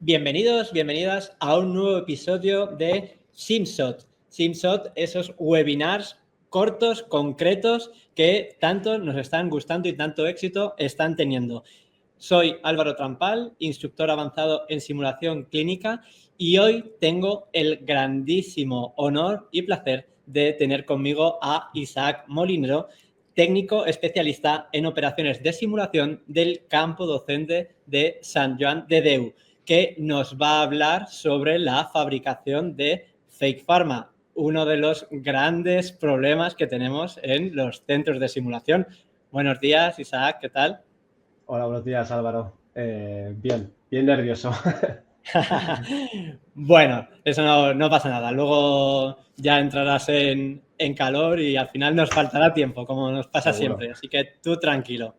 Bienvenidos, bienvenidas a un nuevo episodio de SimShot. SimShot, esos webinars cortos, concretos, que tanto nos están gustando y tanto éxito están teniendo. Soy Álvaro Trampal, instructor avanzado en simulación clínica, y hoy tengo el grandísimo honor y placer de tener conmigo a Isaac Molinero, técnico especialista en operaciones de simulación del campo docente de Sant Joan de Déu, que nos va a hablar sobre la fabricación de Fake Pharma, uno de los grandes problemas que tenemos en los centros de simulación. Buenos días, Isaac, ¿qué tal? Hola, buenos días, Álvaro. Bien nervioso. Bueno, eso no pasa nada. Luego ya entrarás en calor y al final nos faltará tiempo, como nos pasa Seguro. siempre. Así que tú tranquilo.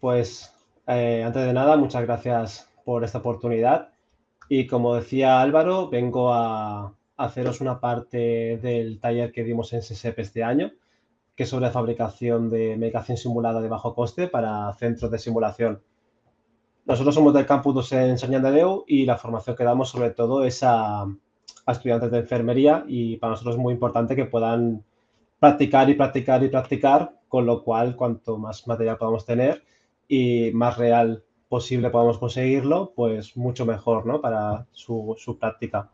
Pues antes de nada, muchas gracias por esta oportunidad. Y como decía Álvaro, vengo a haceros una parte del taller que dimos en SESEP este año, que es sobre fabricación de medicación simulada de bajo coste para centros de simulación. Nosotros somos del campus en Sant Joan de Déu y la formación que damos sobre todo es a estudiantes de enfermería, y para nosotros es muy importante que puedan practicar y practicar y practicar, con lo cual cuanto más material podamos tener y más real posible podamos conseguirlo, pues mucho mejor, ¿no? Para su práctica.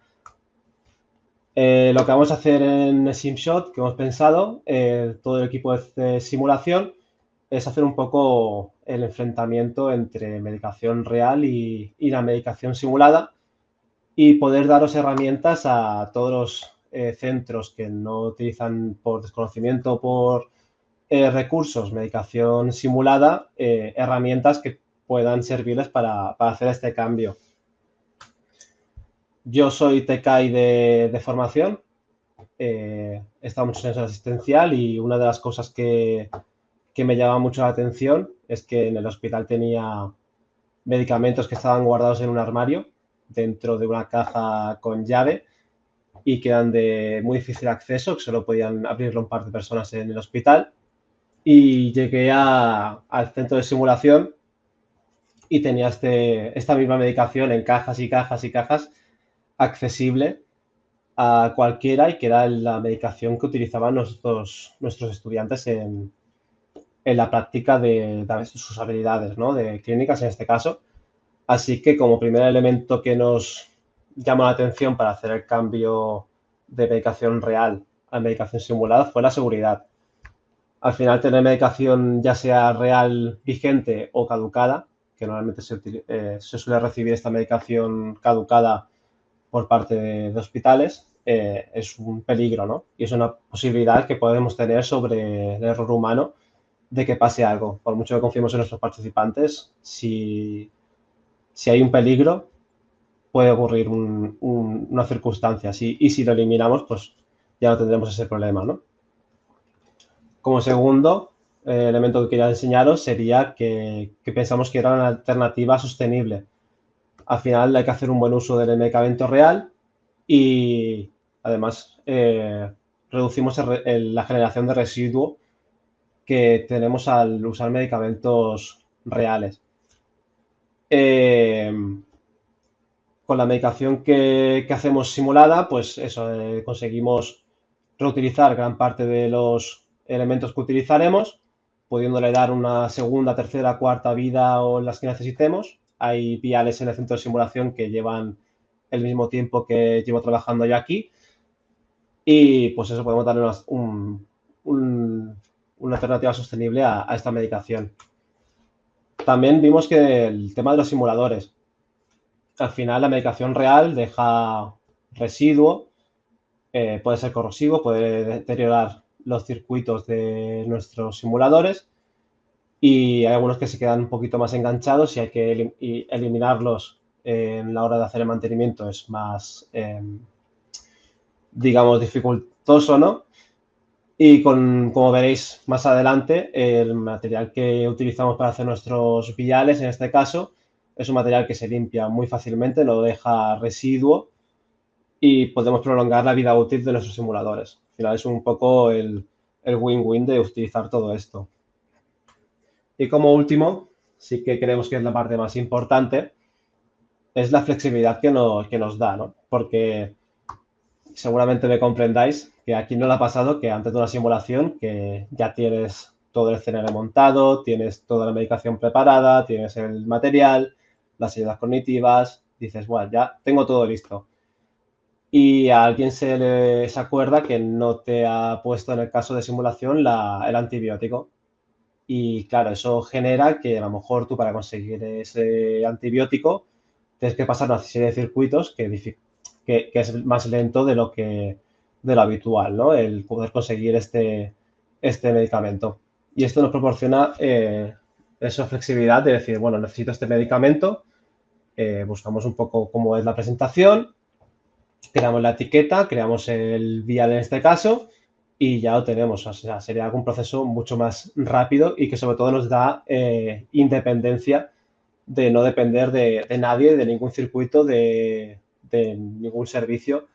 Lo que vamos a hacer en SimShot, que hemos pensado, todo el equipo de simulación, es hacer un poco el enfrentamiento entre medicación real y la medicación simulada, y poder daros herramientas a todos los centros que no utilizan por desconocimiento o por recursos, medicación simulada, herramientas que puedan servirles para hacer este cambio. Yo soy TKI de formación, he estado muchos años en asistencial, y una de las cosas que me llama mucho la atención es que en el hospital tenía medicamentos que estaban guardados en un armario dentro de una caja con llave y que eran de muy difícil acceso, que solo podían abrirlo un par de personas en el hospital. Y llegué al centro de simulación y tenía esta misma medicación en cajas y cajas y cajas, accesible a cualquiera, y que era la medicación que utilizaban nuestros estudiantes en la práctica de sus habilidades, ¿no? De clínicas en este caso. Así que como primer elemento que nos llama la atención para hacer el cambio de medicación real a medicación simulada fue la seguridad. Al final, tener medicación ya sea real, vigente o caducada, que normalmente se suele recibir esta medicación caducada por parte de hospitales, es un peligro, ¿no? Y es una posibilidad que podemos tener sobre el error humano de que pase algo. Por mucho que confiemos en nuestros participantes, si hay un peligro, puede ocurrir una circunstancia así, y si lo eliminamos, pues ya no tendremos ese problema, ¿no? Como segundo elemento que quería enseñaros sería que pensamos que era una alternativa sostenible. Al final hay que hacer un buen uso del medicamento real, y además reducimos la generación de residuo que tenemos al usar medicamentos reales. Con la medicación que hacemos simulada, pues eso, conseguimos reutilizar gran parte de los elementos que utilizaremos, pudiéndole dar una segunda, tercera, cuarta vida o las que necesitemos. Hay viales en el centro de simulación que llevan el mismo tiempo que llevo trabajando yo aquí, y pues eso, podemos darle una alternativa sostenible a esta medicación. También vimos que el tema de los simuladores, al final la medicación real deja residuo, puede ser corrosivo, puede deteriorar los circuitos de nuestros simuladores, y hay algunos que se quedan un poquito más enganchados y hay que eliminarlos en la hora de hacer el mantenimiento. Es más, digamos, dificultoso, ¿no? Y como veréis más adelante, el material que utilizamos para hacer nuestros viales, en este caso, es un material que se limpia muy fácilmente, no deja residuo, y podemos prolongar la vida útil de nuestros simuladores. Al final es un poco el win-win de utilizar todo esto. Y como último, sí que creemos que es la parte más importante, es la flexibilidad que nos da, ¿no? Porque seguramente me comprendáis que aquí no le ha pasado que antes de una simulación que ya tienes todo el escenario montado, tienes toda la medicación preparada, tienes el material, las ayudas cognitivas, dices, bueno, ya tengo todo listo. Y a alguien se acuerda que no te ha puesto en el caso de simulación el antibiótico. Y claro, eso genera que a lo mejor tú para conseguir ese antibiótico tienes que pasar una serie de circuitos que es más lento de lo habitual, ¿no? El poder conseguir este medicamento. Y esto nos proporciona esa flexibilidad de decir, bueno, necesito este medicamento, buscamos un poco cómo es la presentación, creamos la etiqueta, creamos el vial en este caso y ya lo tenemos. O sea, sería algún proceso mucho más rápido y que sobre todo nos da independencia de no depender de nadie, de ningún circuito, de ningún servicio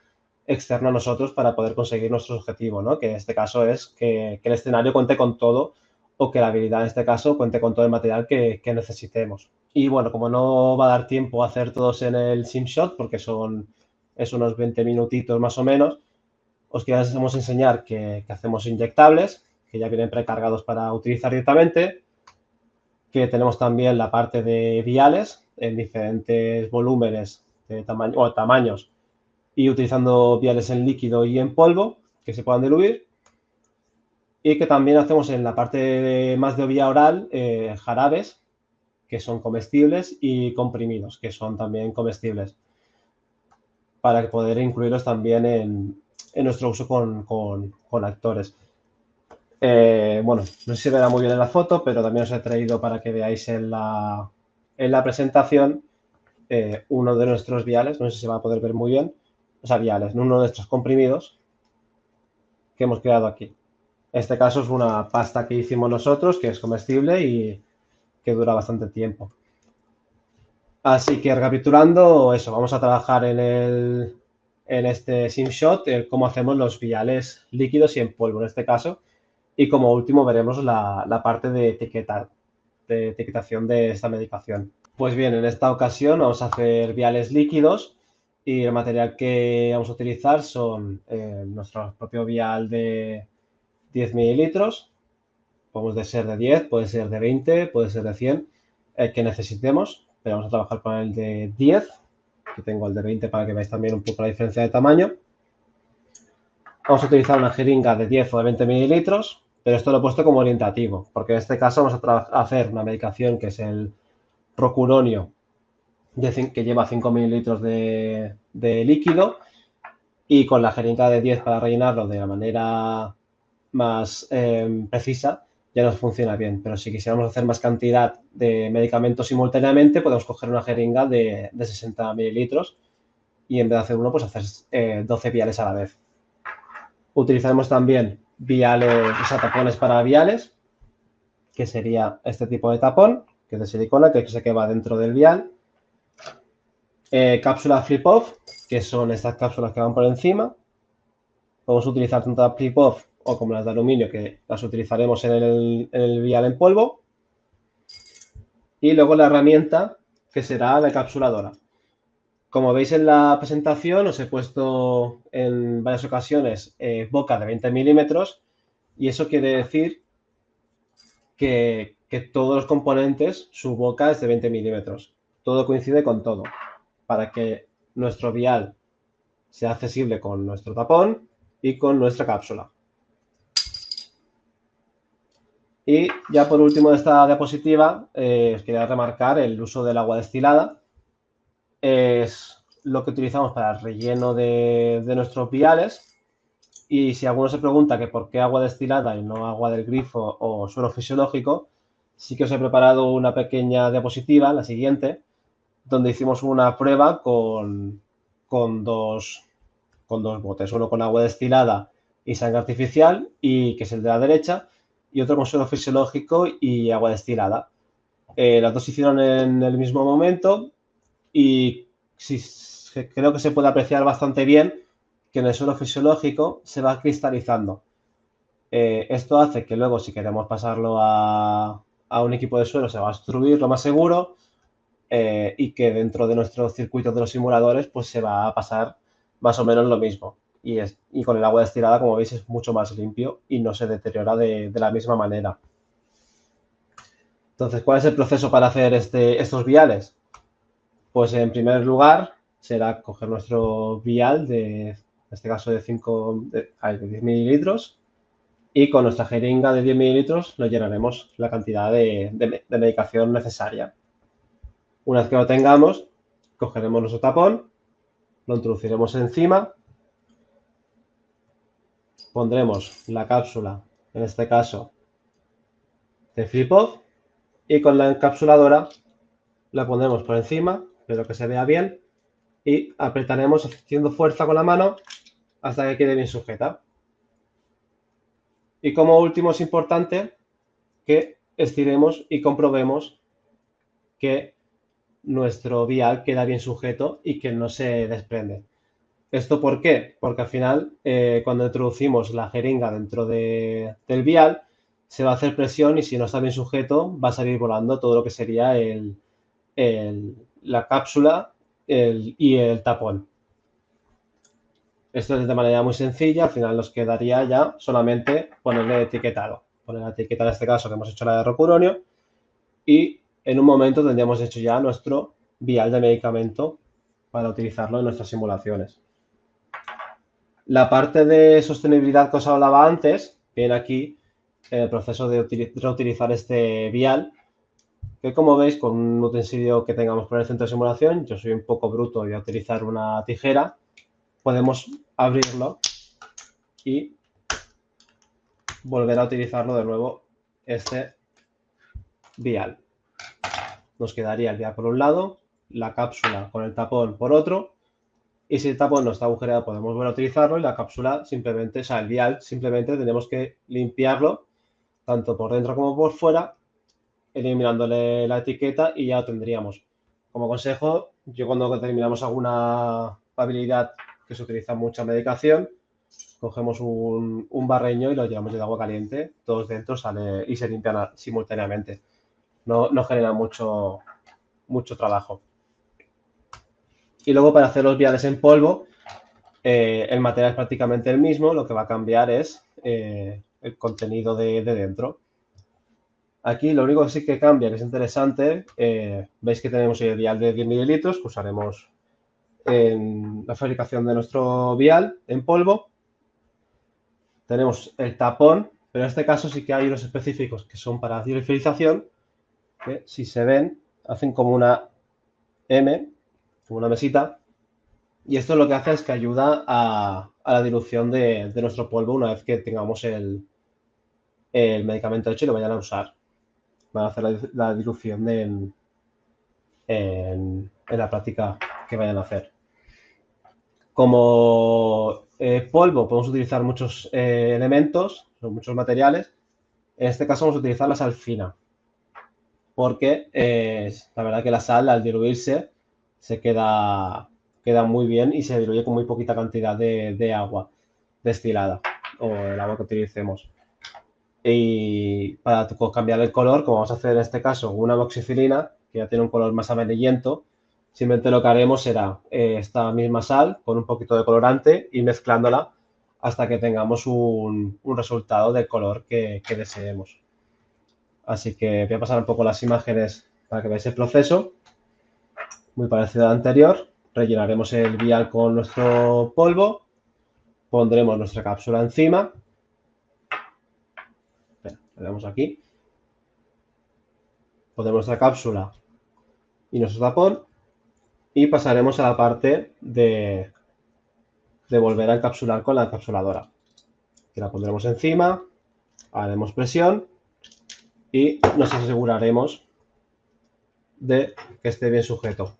externo a nosotros para poder conseguir nuestro objetivo, ¿no? Que en este caso es que el escenario cuente con todo o que la habilidad en este caso cuente con todo el material que necesitemos. Y bueno, como no va a dar tiempo a hacer todos en el SimShot, porque es unos 20 minutitos más o menos, os queremos enseñar que hacemos inyectables, que ya vienen precargados para utilizar directamente, que tenemos también la parte de viales en diferentes volúmenes de tamaño, o tamaños y utilizando viales en líquido y en polvo que se puedan diluir. Y que también hacemos en la parte más de vía oral jarabes que son comestibles y comprimidos que son también comestibles para poder incluirlos también en nuestro uso con actores. Bueno, no sé si se verá muy bien en la foto, pero también os he traído para que veáis en la presentación uno de nuestros viales, no sé si se va a poder ver muy bien, o sea, viales, uno de nuestros comprimidos que hemos creado aquí. En este caso es una pasta que hicimos nosotros, que es comestible y que dura bastante tiempo. Así que recapitulando, eso, vamos a trabajar en este SimShot, cómo hacemos los viales líquidos y en polvo en este caso. Y como último veremos la parte de etiquetación de esta medicación. Pues bien, en esta ocasión vamos a hacer viales líquidos y el material que vamos a utilizar son nuestro propio vial de 10 mililitros. Puede ser de 10, puede ser de 20, puede ser de 100, el que necesitemos, pero vamos a trabajar con el de 10, que tengo el de 20 para que veáis también un poco la diferencia de tamaño. Vamos a utilizar una jeringa de 10 o de 20 mililitros, pero esto lo he puesto como orientativo, porque en este caso vamos a hacer una medicación que es el Rocuronio, que lleva 5 mililitros de líquido, y con la jeringa de 10 para rellenarlo de la manera más precisa, ya nos funciona bien. Pero si quisiéramos hacer más cantidad de medicamentos simultáneamente, podemos coger una jeringa de 60 mililitros y en vez de hacer uno, pues hacer 12 viales a la vez. Utilizaremos también viales, o sea, tapones para viales, que sería este tipo de tapón, que es de silicona, que se queda dentro del vial. Cápsulas flip-off, que son estas cápsulas que van por encima. Podemos utilizar tanto las flip-off o como las de aluminio, que las utilizaremos en el vial en polvo. Y luego la herramienta, que será la encapsuladora. Como veis en la presentación, os he puesto en varias ocasiones boca de 20 milímetros y eso quiere decir que todos los componentes, su boca es de 20 milímetros. Todo coincide con todo, para que nuestro vial sea accesible con nuestro tapón y con nuestra cápsula. Y ya por último de esta diapositiva, os quería remarcar el uso del agua destilada. Es lo que utilizamos para el relleno de nuestros viales. Y si alguno se pregunta que por qué agua destilada y no agua del grifo o suero fisiológico, sí que os he preparado una pequeña diapositiva, la siguiente, donde hicimos una prueba con dos botes, uno con agua destilada y sangre artificial, y que es el de la derecha, y otro con suero fisiológico y agua destilada. Las dos se hicieron en el mismo momento y sí, creo que se puede apreciar bastante bien que en el suelo fisiológico se va cristalizando. Esto hace que luego, si queremos pasarlo a un equipo de suelo, se va a obstruir, lo más seguro, y que dentro de nuestros circuitos de los simuladores pues se va a pasar más o menos lo mismo. Y con el agua destilada, como veis, es mucho más limpio y no se deteriora de la misma manera. Entonces, ¿cuál es el proceso para hacer estos viales? Pues en primer lugar será coger nuestro vial en este caso de 10 mililitros, y con nuestra jeringa de 10 mililitros lo llenaremos la cantidad de medicación necesaria. Una vez que lo tengamos, cogeremos nuestro tapón, lo introduciremos encima, pondremos la cápsula, en este caso de Flip-Off, y con la encapsuladora la pondremos por encima, pero que se vea bien, y apretaremos haciendo fuerza con la mano hasta que quede bien sujeta. Y como último es importante que estiremos y comprobemos que nuestro vial queda bien sujeto y que no se desprende. ¿Esto por qué? Porque al final, cuando introducimos la jeringa dentro del vial, se va a hacer presión y si no está bien sujeto, va a salir volando todo lo que sería la cápsula y el tapón. Esto es de manera muy sencilla, al final nos quedaría ya solamente ponerle etiquetado. Poner la etiqueta, en este caso que hemos hecho la de rocuronio, y en un momento tendríamos hecho ya nuestro vial de medicamento para utilizarlo en nuestras simulaciones. La parte de sostenibilidad que os hablaba antes viene aquí en el proceso de reutilizar este vial, que como veis, con un utensilio que tengamos por el centro de simulación, yo soy un poco bruto y voy a utilizar una tijera, podemos abrirlo y volver a utilizarlo de nuevo este vial. Nos quedaría el vial por un lado, la cápsula con el tapón por otro, y si el tapón no está agujereado podemos volver a utilizarlo y la cápsula simplemente, o sea, el vial simplemente tenemos que limpiarlo tanto por dentro como por fuera, eliminándole la etiqueta y ya lo tendríamos. Como consejo, yo cuando terminamos alguna habilidad que se utiliza mucha medicación, cogemos un barreño y lo llevamos de agua caliente, todos dentro sale y se limpian simultáneamente. No genera mucho trabajo. Y luego para hacer los viales en polvo, el material es prácticamente el mismo, lo que va a cambiar es el contenido de dentro. Aquí lo único que sí que cambia, que es interesante, veis que tenemos el vial de 10 mililitros que usaremos en la fabricación de nuestro vial en polvo. Tenemos el tapón, pero en este caso sí que hay unos específicos que son para liofilización, que si se ven, hacen como una M, como una mesita, y esto lo que hace es que ayuda a la dilución de nuestro polvo una vez que tengamos el medicamento hecho y lo vayan a usar. Van a hacer la dilución en la práctica que vayan a hacer. Como polvo podemos utilizar muchos elementos, muchos materiales. En este caso vamos a utilizar la sal fina, porque la verdad que la sal al diluirse se queda muy bien y se diluye con muy poquita cantidad de agua destilada o el agua que utilicemos. Y para cambiar el color, como vamos a hacer en este caso una amoxicilina, que ya tiene un color más amarillento, simplemente lo que haremos será esta misma sal con un poquito de colorante y mezclándola hasta que tengamos un resultado del color que deseemos. Así que voy a pasar un poco las imágenes para que veáis el proceso. Muy parecido al anterior. Rellenaremos el vial con nuestro polvo, pondremos nuestra cápsula encima. Le damos aquí. Pondremos nuestra cápsula y nuestro tapón y pasaremos a la parte de volver a encapsular con la encapsuladora. Que la pondremos encima, haremos presión y nos aseguraremos de que esté bien sujeto.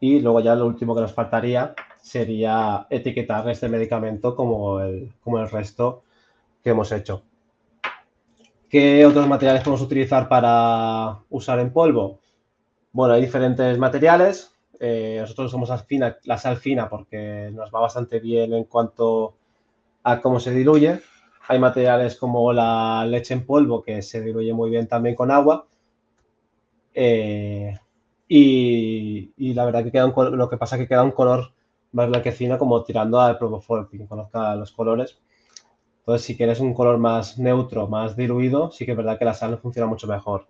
Y luego ya lo último que nos faltaría sería etiquetar este medicamento como el resto que hemos hecho. ¿Qué otros materiales podemos utilizar para usar en polvo? Bueno, hay diferentes materiales. Nosotros usamos la sal fina porque nos va bastante bien en cuanto a cómo se diluye. Hay materiales como la leche en polvo que se diluye muy bien también con agua. Y la verdad que lo que pasa es que queda un color más blanquecino como tirando al Propofol, quien conozca los colores. Entonces, si quieres un color más neutro, más diluido, sí que es verdad que la sal funciona mucho mejor.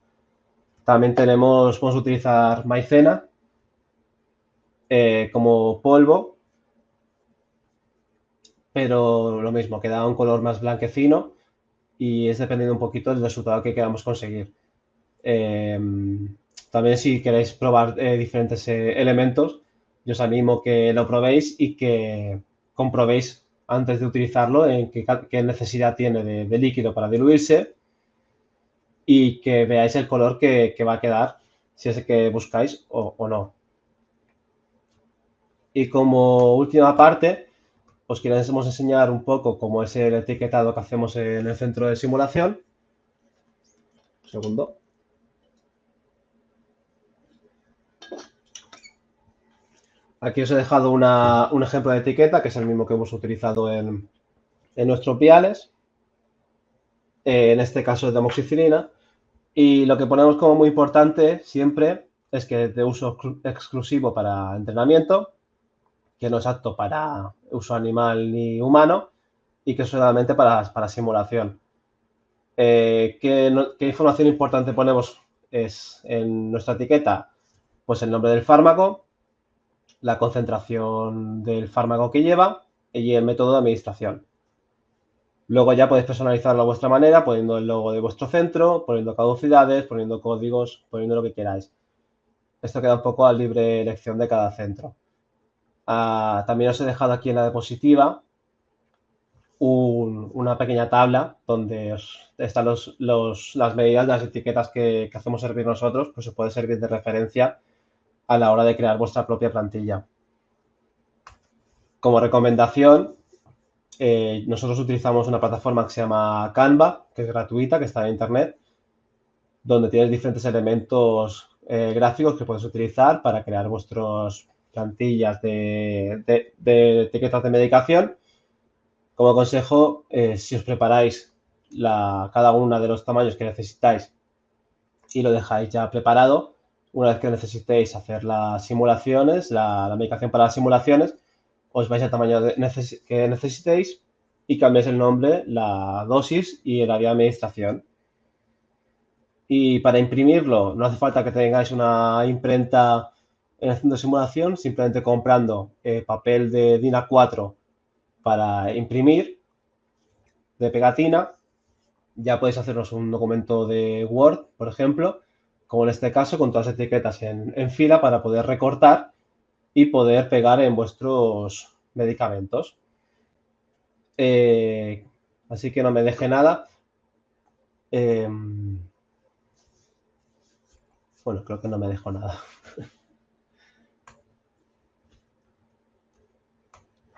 También podemos utilizar maicena como polvo, pero lo mismo, queda un color más blanquecino y es dependiendo un poquito del resultado que queramos conseguir. También si queréis probar diferentes elementos, yo os animo que lo probéis y que comprobéis antes de utilizarlo en qué necesidad tiene de líquido para diluirse y que veáis el color que va a quedar, si es el que buscáis o no. Y como última parte, os queremos enseñar un poco cómo es el etiquetado que hacemos en el centro de simulación. Un segundo. Aquí os he dejado un ejemplo de etiqueta, que es el mismo que hemos utilizado en nuestros viales. En este caso es de amoxicilina. Y lo que ponemos como muy importante siempre es que es de uso exclusivo para entrenamiento, que no es apto para uso animal ni humano y que es solamente para simulación. ¿Qué información importante ponemos en nuestra etiqueta? Pues el nombre del fármaco, la concentración del fármaco que lleva y el método de administración. Luego ya podéis personalizarlo a vuestra manera, poniendo el logo de vuestro centro, poniendo caducidades, poniendo códigos, poniendo lo que queráis. Esto queda un poco a libre elección de cada centro. También os he dejado aquí en la diapositiva una pequeña tabla donde están las medidas de las etiquetas que hacemos servir nosotros, pues os puede servir de referencia a la hora de crear vuestra propia plantilla. Como recomendación, nosotros utilizamos una plataforma que se llama Canva, que es gratuita, que está en internet, donde tienes diferentes elementos gráficos que puedes utilizar para crear vuestras plantillas de etiquetas de medicación. Como consejo, si os preparáis cada uno de los tamaños que necesitáis y lo dejáis ya preparado, una vez que necesitéis hacer las simulaciones, la medicación para las simulaciones, os vais al tamaño que necesitéis y cambiáis el nombre, la dosis y el área de administración. Y para imprimirlo, no hace falta que tengáis una imprenta en el centro de simulación, simplemente comprando papel de DIN A4 para imprimir de pegatina, ya podéis haceros un documento de Word, por ejemplo, como en este caso, con todas las etiquetas en fila para poder recortar y poder pegar en vuestros medicamentos. Así que no me deje nada. Bueno, creo que no me dejo nada.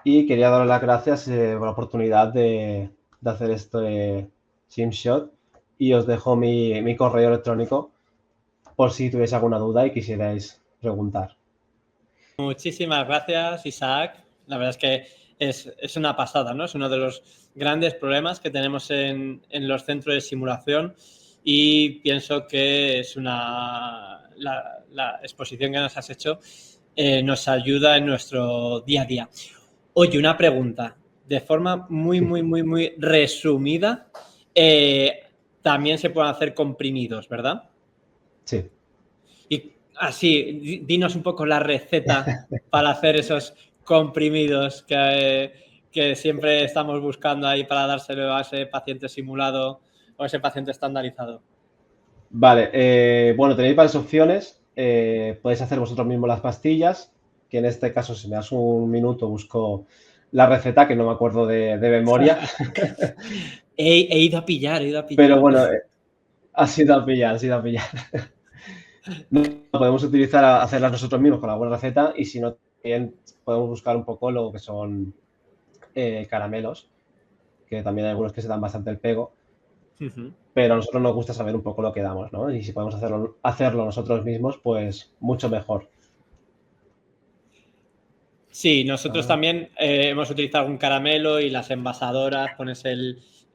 Y quería daros las gracias por la oportunidad de hacer este SimShot y os dejo mi correo electrónico por si tuviese alguna duda y quisierais preguntar. Muchísimas gracias, Isaac. La verdad es que es una pasada, ¿no? Es uno de los grandes problemas que tenemos en los centros de simulación y pienso que es la exposición que nos has hecho nos ayuda en nuestro día a día. Oye, una pregunta. De forma muy resumida, también se pueden hacer comprimidos, ¿verdad? Sí. Y así, dinos un poco la receta para hacer esos comprimidos que siempre estamos buscando ahí para dárselo a ese paciente simulado o a ese paciente estandarizado. Vale, bueno, tenéis varias opciones. Podéis hacer vosotros mismos las pastillas, que en este caso, si me das un minuto, busco la receta, que no me acuerdo de memoria. He ido a pillar. Pero bueno, ha sido a pillar. No, podemos hacerlas nosotros mismos con la buena receta y si no, también podemos buscar un poco lo que son caramelos, que también hay algunos que se dan bastante el pego. Pero a nosotros nos gusta saber un poco lo que damos, ¿no? Y si podemos hacerlo nosotros mismos, pues mucho mejor. Sí, nosotros también hemos utilizado un caramelo y las envasadoras, pones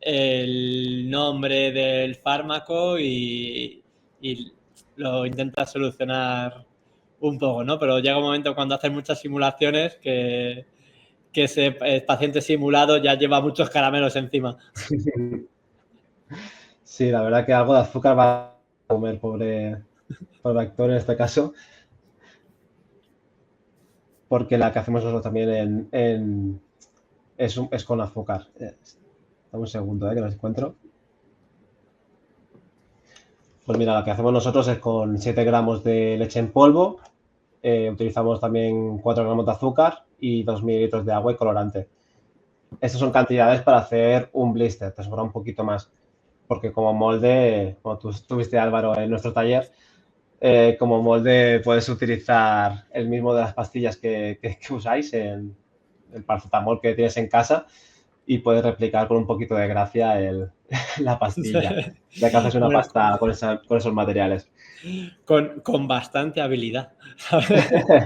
el nombre del fármaco y lo intentas solucionar un poco, ¿no? Pero llega un momento cuando haces muchas simulaciones que ese paciente simulado ya lleva muchos caramelos encima. Sí, la verdad que algo de azúcar va a comer, pobre actor en este caso, porque la que hacemos nosotros también es con azúcar. Dame un segundo, que lo encuentro. Pues mira, la que hacemos nosotros es con 7 gramos de leche en polvo, utilizamos también 4 gramos de azúcar y 2 mililitros de agua y colorante. Estas son cantidades para hacer un blister, te sobra un poquito más, porque como molde, como tú tuviste, Álvaro, en nuestro taller, como molde puedes utilizar el mismo de las pastillas que usáis, el paracetamol que tienes en casa, y puedes replicar con un poquito de gracia la pastilla, ya que haces una Bueno, pasta con esos materiales. con bastante habilidad.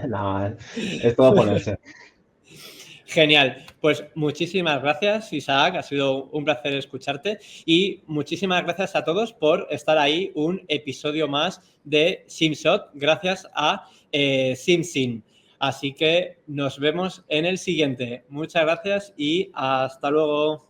No, es todo ponerse. Genial. Pues muchísimas gracias, Isaac. Ha sido un placer escucharte y muchísimas gracias a todos por estar ahí un episodio más de SimShot gracias a SimSim. Así que nos vemos en el siguiente. Muchas gracias y hasta luego.